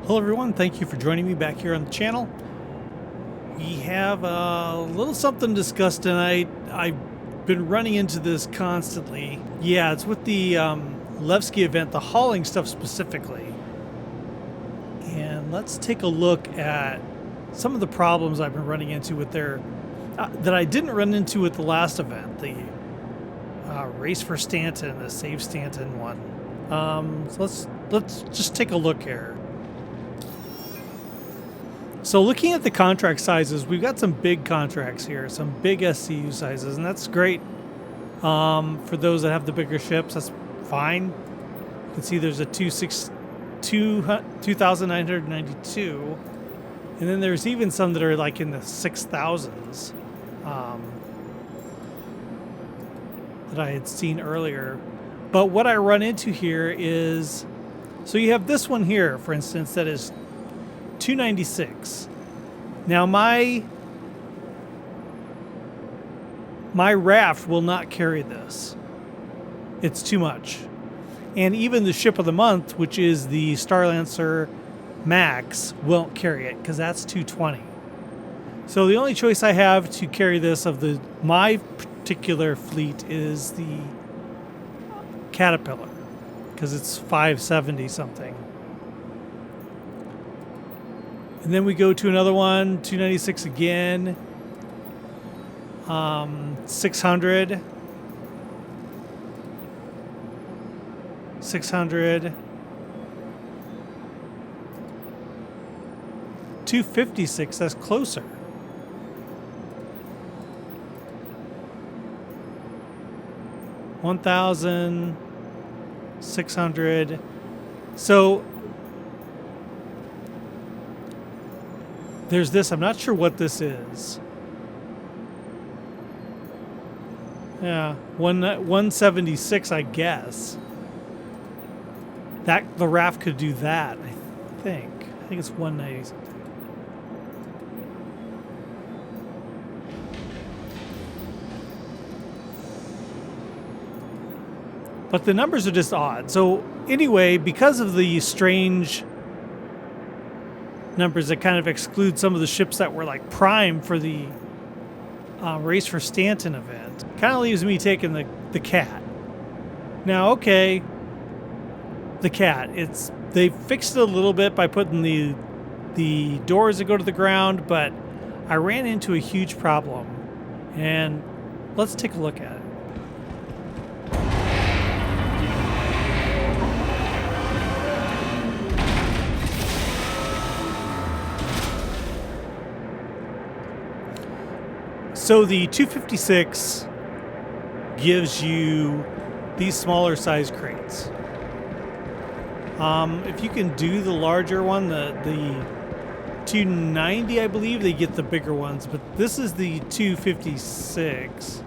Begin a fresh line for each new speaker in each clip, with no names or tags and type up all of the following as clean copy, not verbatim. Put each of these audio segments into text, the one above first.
Hello everyone, thank you for joining me back here on the channel. We have a little something to discuss tonight. I've been running into this constantly. Yeah, it's with the Levski event, the hauling stuff specifically. And let's take a look at some of the problems I've been running into with their, that I didn't run into with the last event, the Race for Stanton, the Save Stanton one. So let's just take a look here. So looking at the contract sizes, we've got some big contracts here, some big SCU sizes, and that's great for those that have the bigger ships. That's fine. You can see there's a 2,992, and then there's even some that are like in the 6,000s that I had seen earlier. But what I run into here is, so you have this one here, for instance, that is 296. Now my raft will not carry this. It's too much. And even the ship of the month, which is the Starlancer Max, won't carry it because that's 220. So the only choice I have to carry this of my particular fleet is the Caterpillar, because it's 570 something. And then we go to another one, 296 again, 600, 256, that's closer. $1,600. So there's this, I'm not sure what this is. Yeah, 176, I guess. That the raft could do that, I think. I think it's 190 something. But the numbers are just odd. So anyway, because of the strange numbers that kind of exclude some of the ships that were like prime for the Race for Stanton event, kind of leaves me taking the Cat. Now, okay, the Cat, they fixed it a little bit by putting the doors that go to the ground, but I ran into a huge problem, and let's take a look at it. So the 256 gives you these smaller size crates. If you can do the larger one, the 290, I believe, they get the bigger ones, but this is the 256.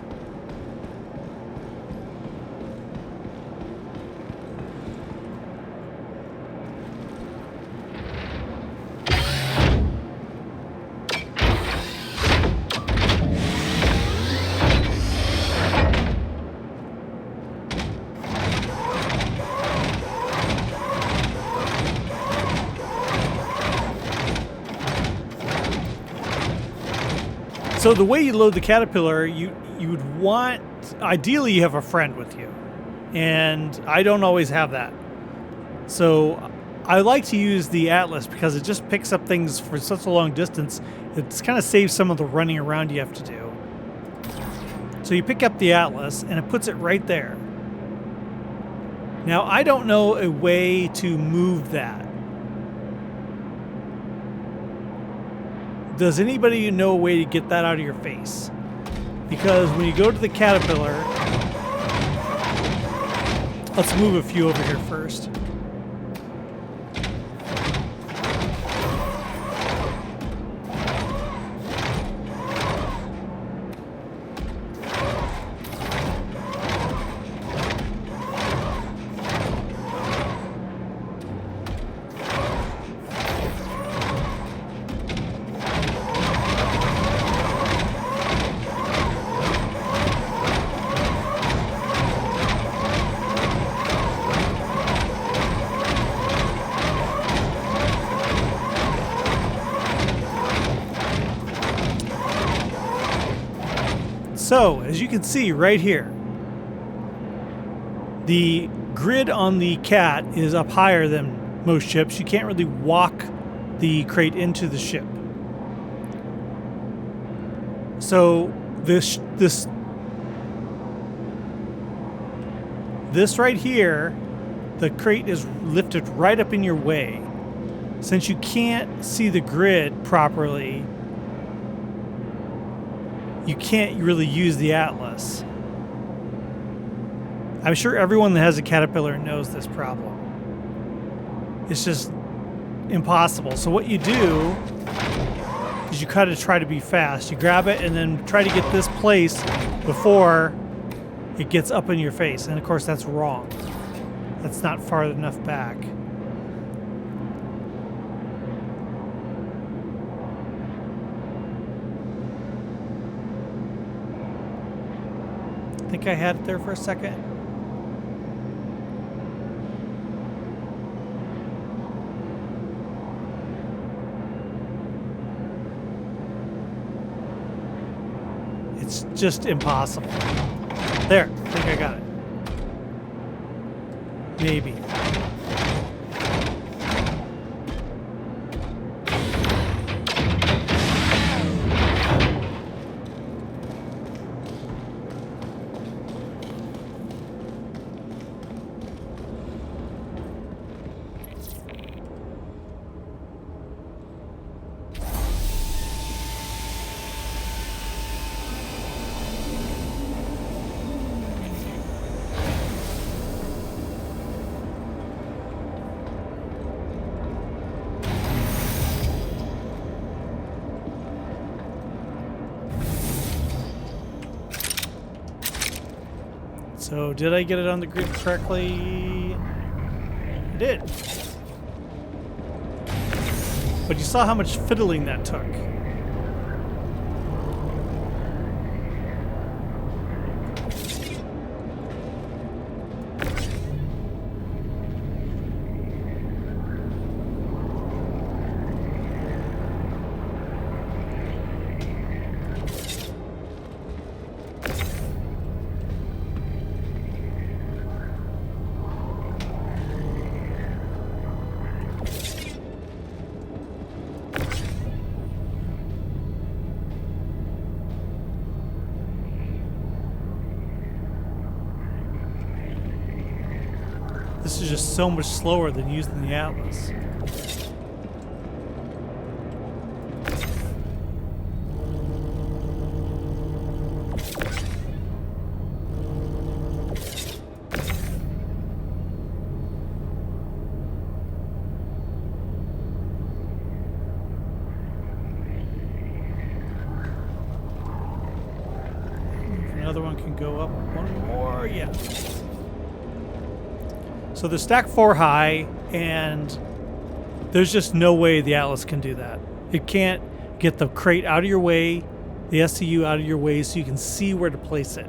So the way you load the Caterpillar, you would want, ideally you have a friend with you, and I don't always have that. So I like to use the Atlas because it just picks up things for such a long distance. It kind of saves some of the running around you have to do. So you pick up the Atlas and it puts it right there. Now I don't know a way to move that. Does anybody know a way to get that out of your face? Because when you go to the Caterpillar, let's move a few over here first. So, as you can see right here, the grid on the Cat is up higher than most ships. You can't really walk the crate into the ship. So this right here, the crate is lifted right up in your way. Since you can't see the grid properly, you can't really use the Atlas. I'm sure everyone that has a Caterpillar knows this problem. It's just impossible. So what you do is you kind of try to be fast. You grab it and then try to get this place before it gets up in your face. And of course that's wrong. That's not far enough back. I think I had it there for a second. It's just impossible. There, I think I got it. Maybe. So, did I get it on the grid correctly? I did. But you saw how much fiddling that took. This is just so much slower than using the Atlas. If another one can go up one more, yeah. So they're stacked 4 high, and there's just no way the Atlas can do that. It can't get the crate out of your way, the SCU out of your way, so you can see where to place it.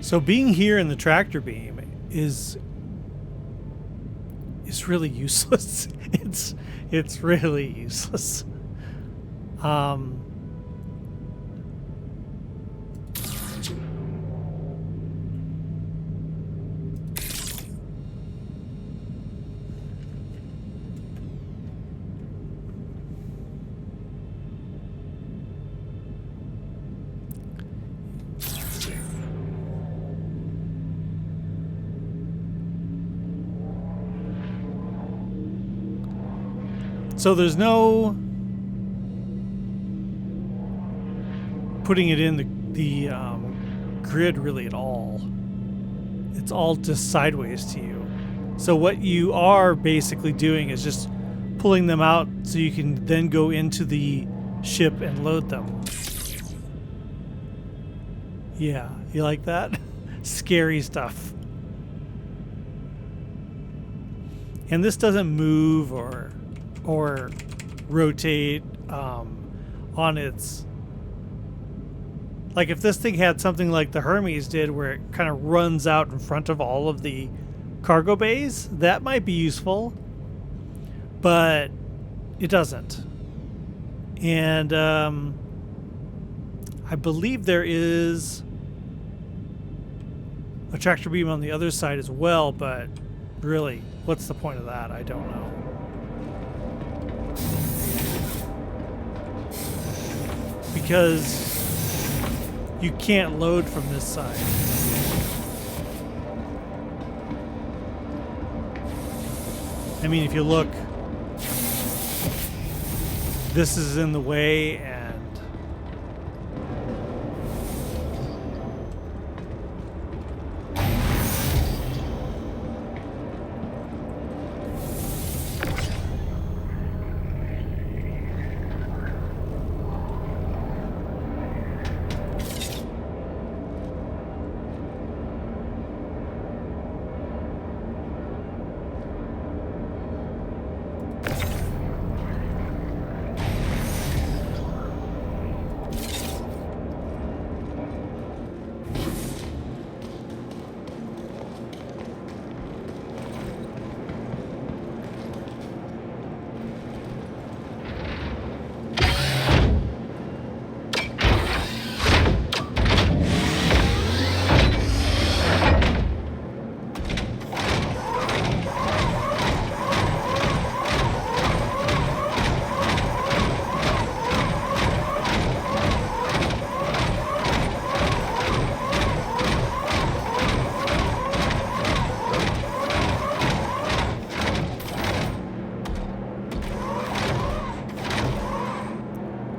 So being here in the tractor beam is really useless. It's really useless. So there's no putting it in the grid really at all. It's all just sideways to you. So what you are basically doing is just pulling them out so you can then go into the ship and load them. Yeah, you like that? Scary stuff. And this doesn't move or rotate on its... Like if this thing had something like the Hermes did where it kind of runs out in front of all of the cargo bays, that might be useful, but it doesn't. And I believe there is a tractor beam on the other side as well, but really, what's the point of that? I don't know. Because you can't load from this side. I mean, if you look, this is in the way, and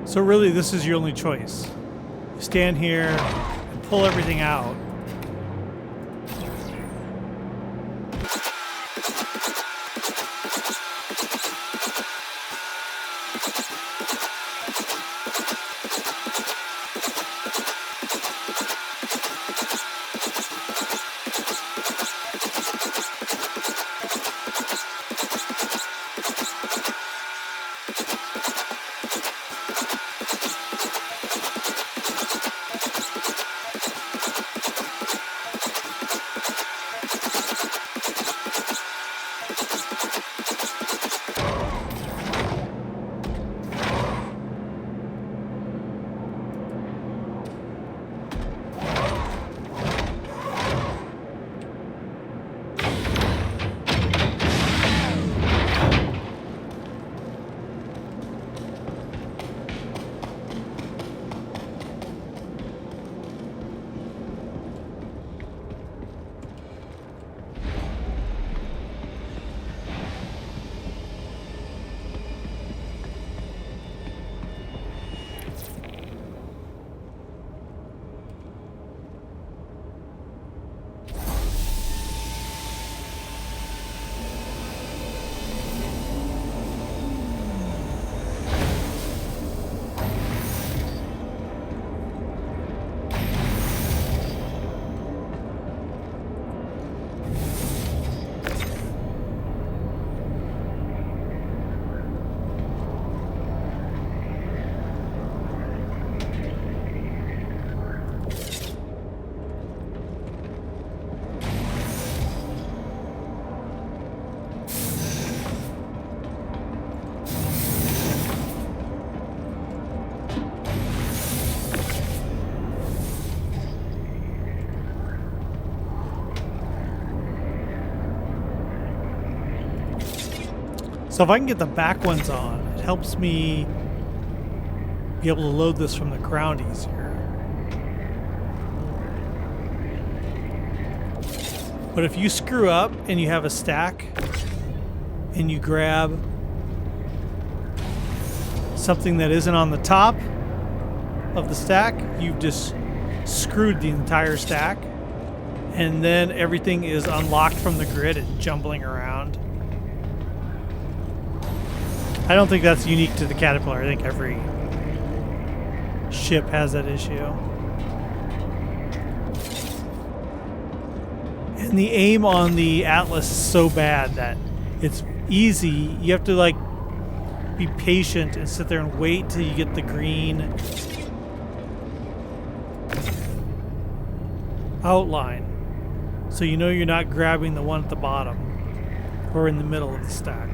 so really this is your only choice. You stand here and pull everything out. So if I can get the back ones on, it helps me be able to load this from the ground easier. But if you screw up and you have a stack and you grab something that isn't on the top of the stack, you've just screwed the entire stack. And then everything is unlocked from the grid and jumbling around. I don't think that's unique to the Caterpillar. I think every ship has that issue. And the aim on the Atlas is so bad that it's easy. You have to like be patient and sit there and wait till you get the green outline, so you know you're not grabbing the one at the bottom or in the middle of the stack.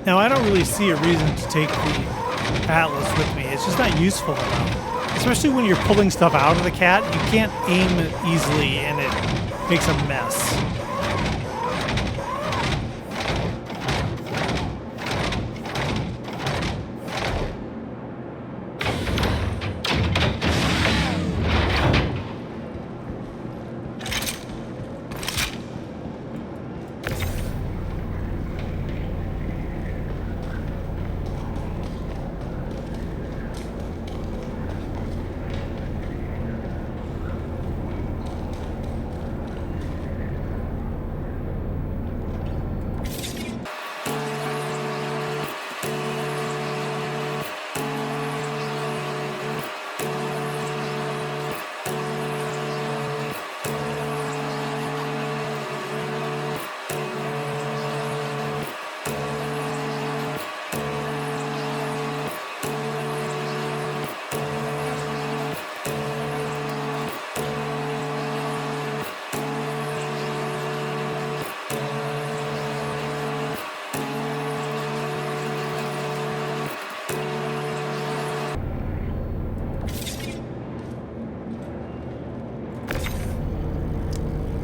Now, I don't really see a reason to take the Atlas with me. It's just not useful enough. Especially when you're pulling stuff out of the cat, you can't aim it easily and it makes a mess.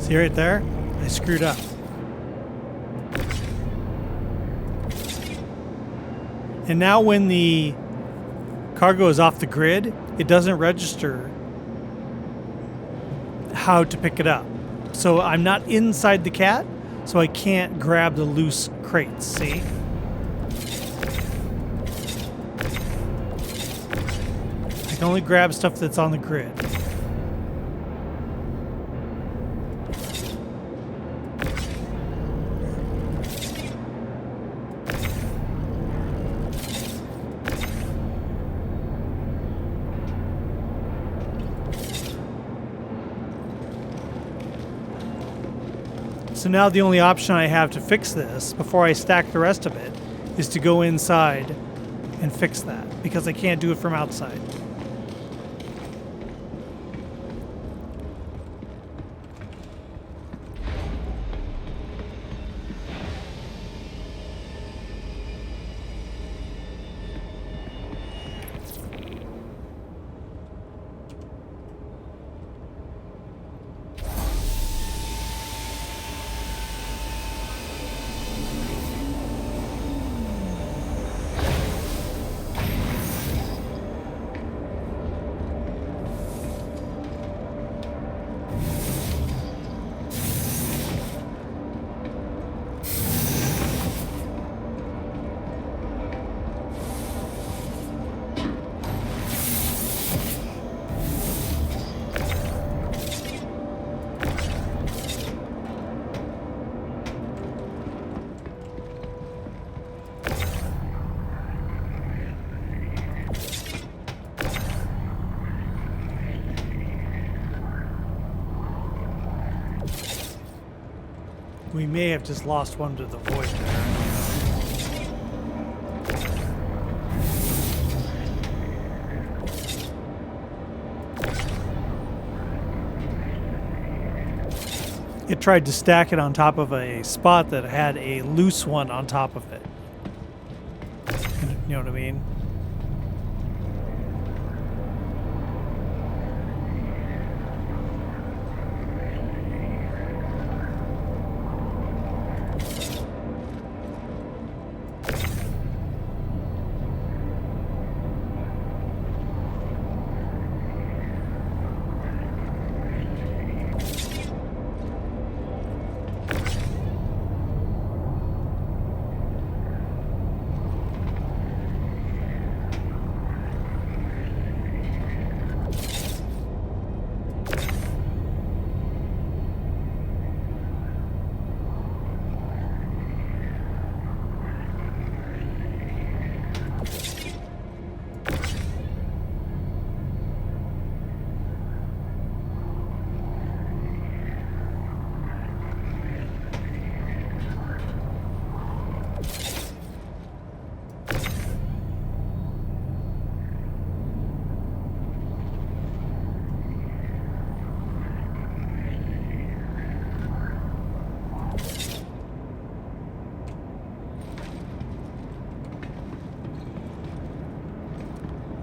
See right there? I screwed up. And now when the cargo is off the grid, it doesn't register how to pick it up. So I'm not inside the cat, so I can't grab the loose crates, see? I can only grab stuff that's on the grid. So now the only option I have to fix this before I stack the rest of it is to go inside and fix that, because I can't do it from outside. We may have just lost one to the void there. It tried to stack it on top of a spot that had a loose one on top of it. You know what I mean?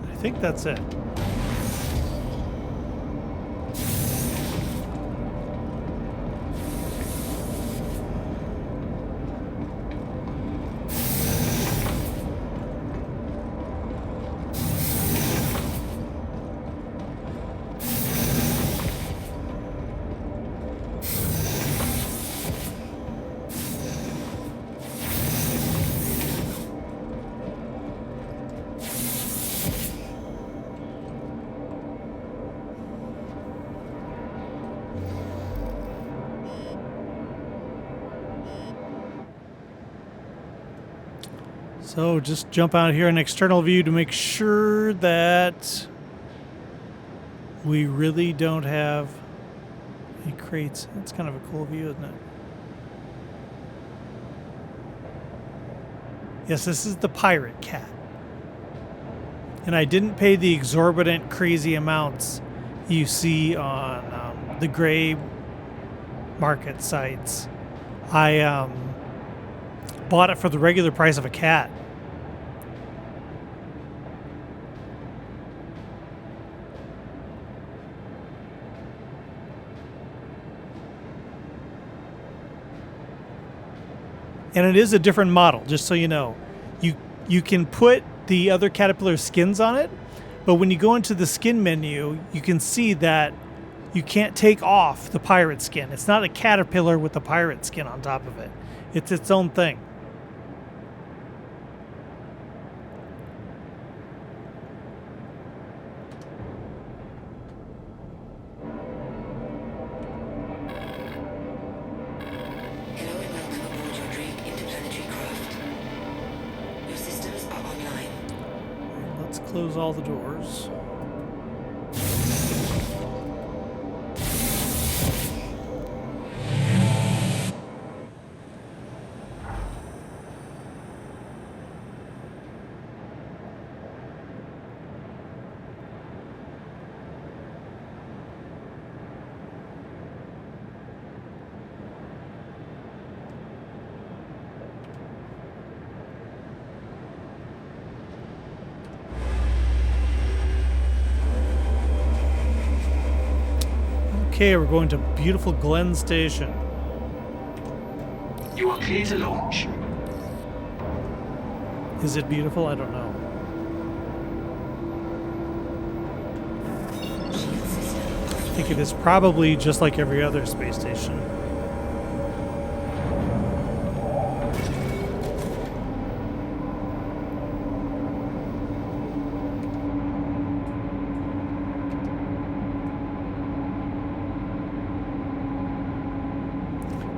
I think that's it. So just jump out here in external view to make sure that we really don't have any crates. That's kind of a cool view, isn't it? Yes, this is the pirate cat. And I didn't pay the exorbitant crazy amounts you see on the gray market sites. I bought it for the regular price of a cat. And it is a different model, just so you know. You can put the other caterpillar skins on it, But when you go into the skin menu, you can see that you can't take off the pirate skin. It's not a caterpillar with the pirate skin on top of it. It's its own thing.
Hello and welcome aboard your Drake interplanetary craft. Your systems are online.
Let's close all the doors. Okay, we're going to beautiful Glen Station.
You are clear to launch.
Is it beautiful? I don't know. I think it is probably just like every other space station.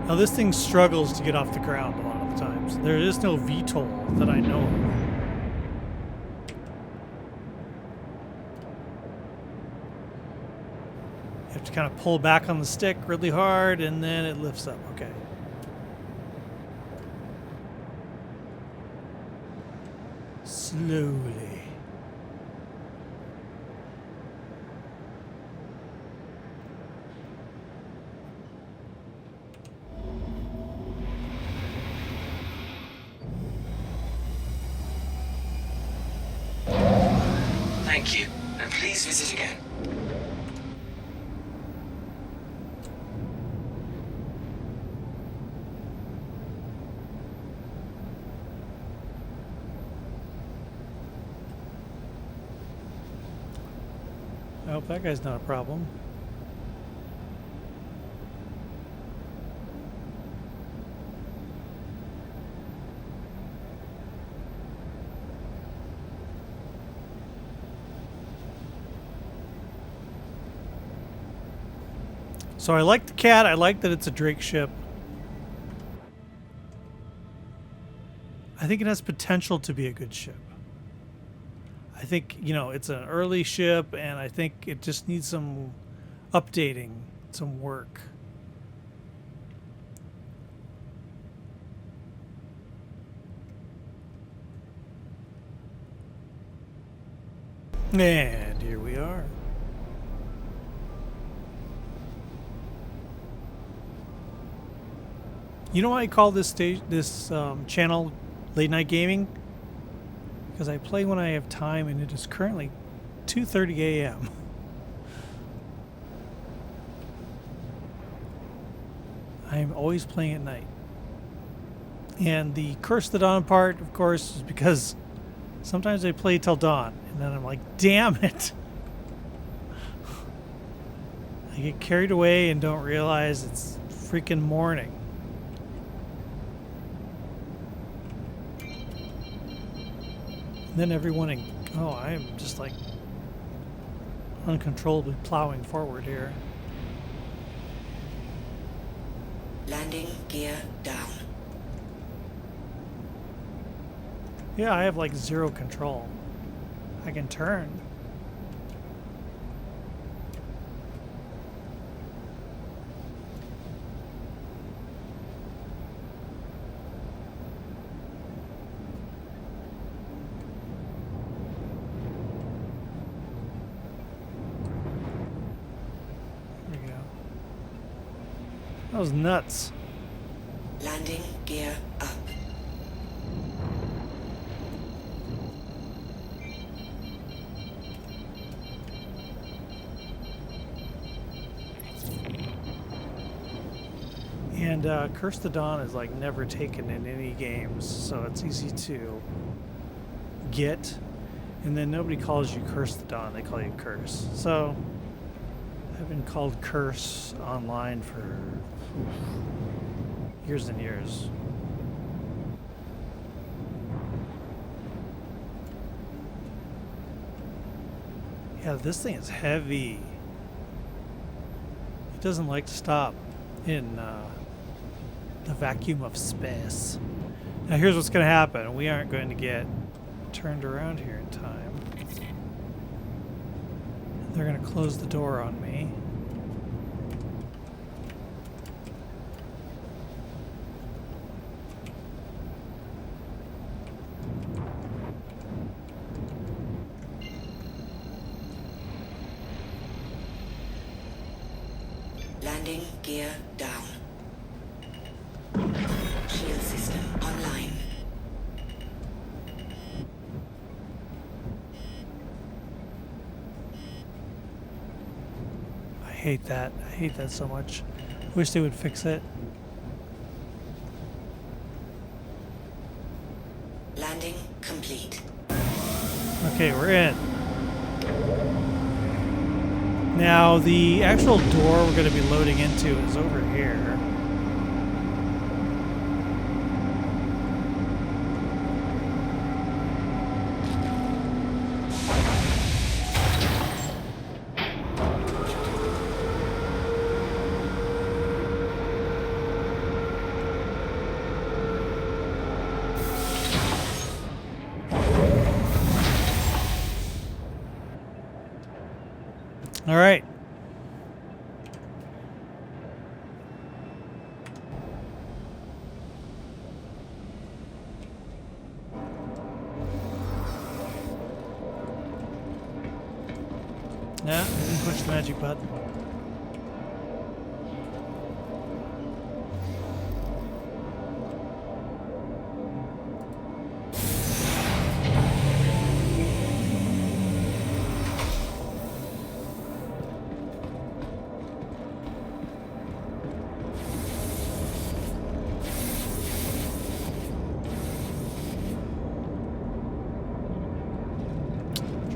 Now this thing struggles to get off the ground a lot of the times. There is no VTOL that I know of. You have to kind of pull back on the stick really hard and then it lifts up. Okay. Slowly.
Thank you, and please visit again.
I hope that guy's not a problem. So I like the cat. I like that it's a Drake ship. I think it has potential to be a good ship. I think, you know, it's an early ship, and I think it just needs some updating, some work. And here we are. You know why I call this channel Late Night Gaming? Because I play when I have time, and it is currently 2:30 a.m. I am always playing at night. And the Cursethedawn part, of course, is because sometimes I play till dawn, and then I'm like, damn it! I get carried away and don't realize it's freaking morning. Then everyone I am just like uncontrollably plowing forward here.
Landing gear down.
Yeah, I have like zero control. I can turn. That was nuts.
Landing gear up.
And Cursethedawn is like never taken in any games, so it's easy to get. And then nobody calls you Cursethedawn, they call you Curse. So I've been called Curse online for years and years. Yeah, this thing is heavy. It doesn't like to stop in the vacuum of space. Now here's what's going to happen. We aren't going to get turned around here in time. They're going to close the door on me.
Landing gear down. Shield system online.
I hate that. I hate that so much. Wish they would fix it.
Landing complete.
Okay, we're in. Now, the actual door we're going to be loading into is over here. All right. Yeah, I didn't push the magic button.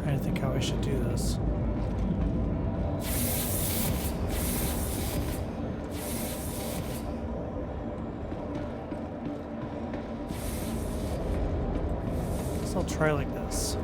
Trying to think how I should do this. Guess I'll try like this.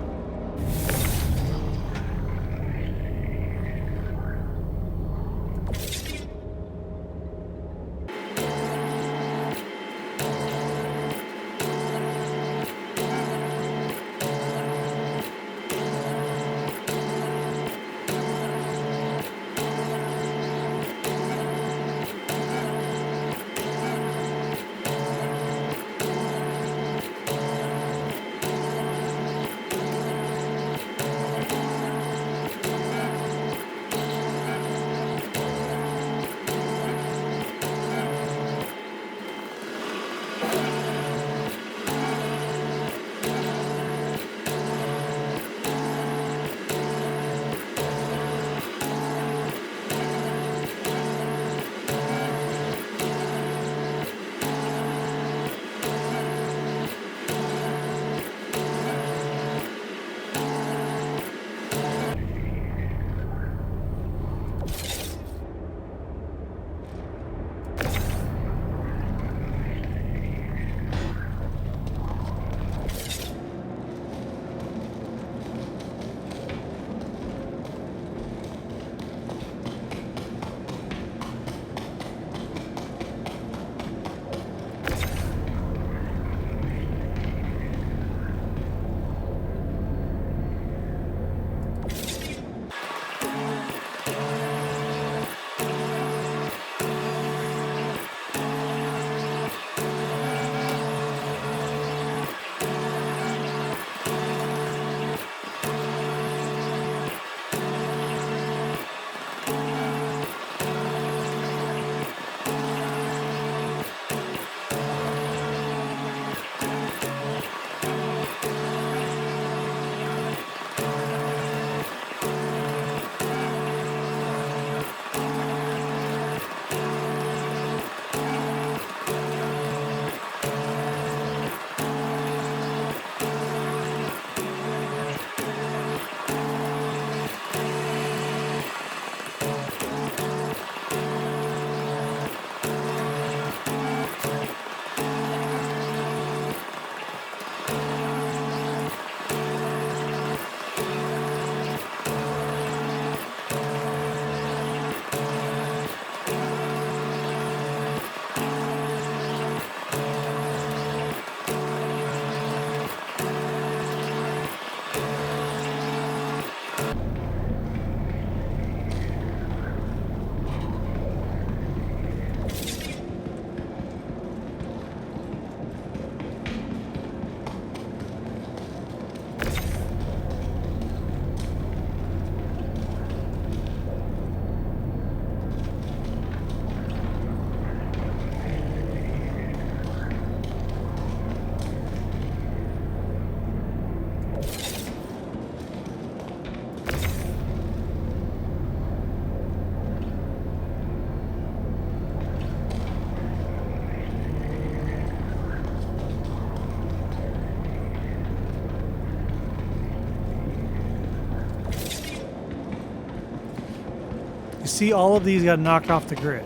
see all of these got knocked off the grid.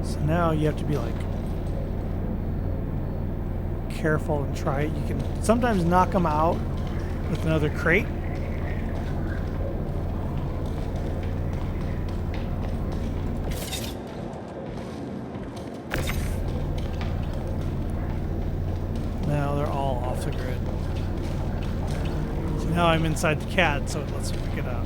So now you have to be like careful and try it. You can sometimes knock them out with another crate. Now they're all off the grid. So now I'm inside the CAD, so it lets me pick it up.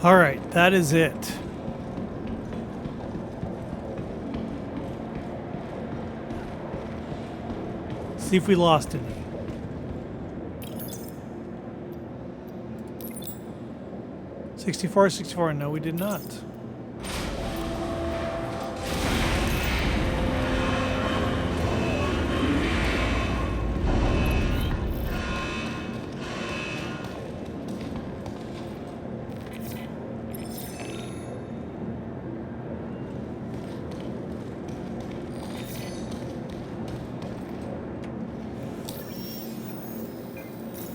All right, that is it. See if we lost any. $64. No, we did not.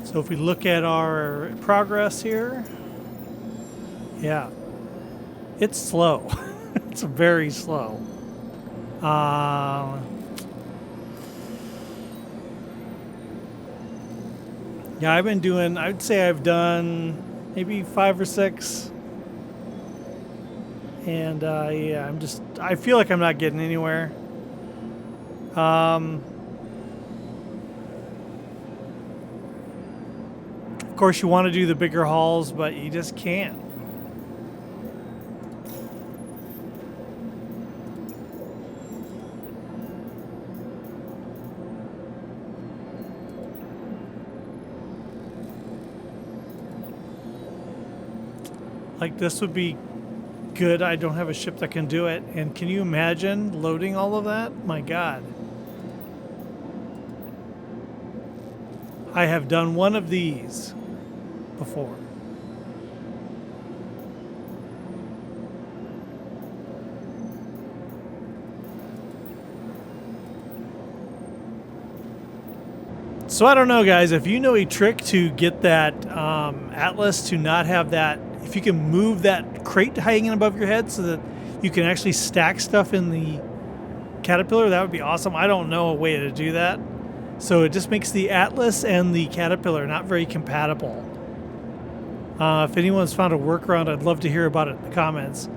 So if we look at our progress here, yeah, it's slow. It's very slow. Yeah, I've been doing, I'd say I've done maybe 5 or 6. And yeah, I feel like I'm not getting anywhere. Of course, you want to do the bigger hauls, but you just can't. Like this would be good I don't have a ship that can do it. And can you imagine loading all of that? My God. I have done one of these before. So I don't know, guys, if you know a trick to get that Atlas to not have that, if you can move that crate hanging above your head so that you can actually stack stuff in the Caterpillar, that would be awesome. I don't know a way to do that. So it just makes the Atlas and the Caterpillar not very compatible. If anyone's found a workaround, I'd love to hear about it in the comments.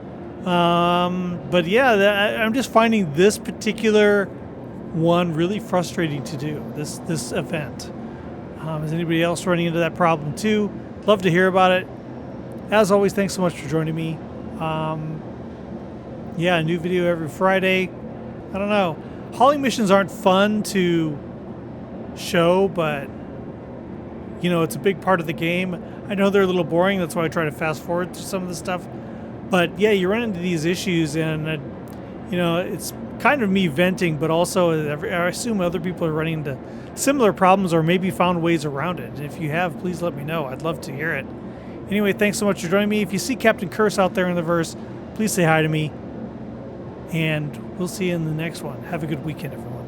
But yeah, I'm just finding this particular one really frustrating to do, this event. Is anybody else running into that problem too? Love to hear about it. As always, thanks so much for joining me. Yeah, a new video every Friday. I don't know. Hauling missions aren't fun to show, but you know, it's a big part of the game. I know they're a little boring, that's why I try to fast forward through some of the stuff. But yeah, you run into these issues, and you know, it's kind of me venting, but also I assume other people are running into similar problems or maybe found ways around it. If you have, please let me know. I'd love to hear it. Anyway, thanks so much for joining me. If you see Captain Curse out there in the verse, please say hi to me. And we'll see you in the next one. Have a good weekend, everyone.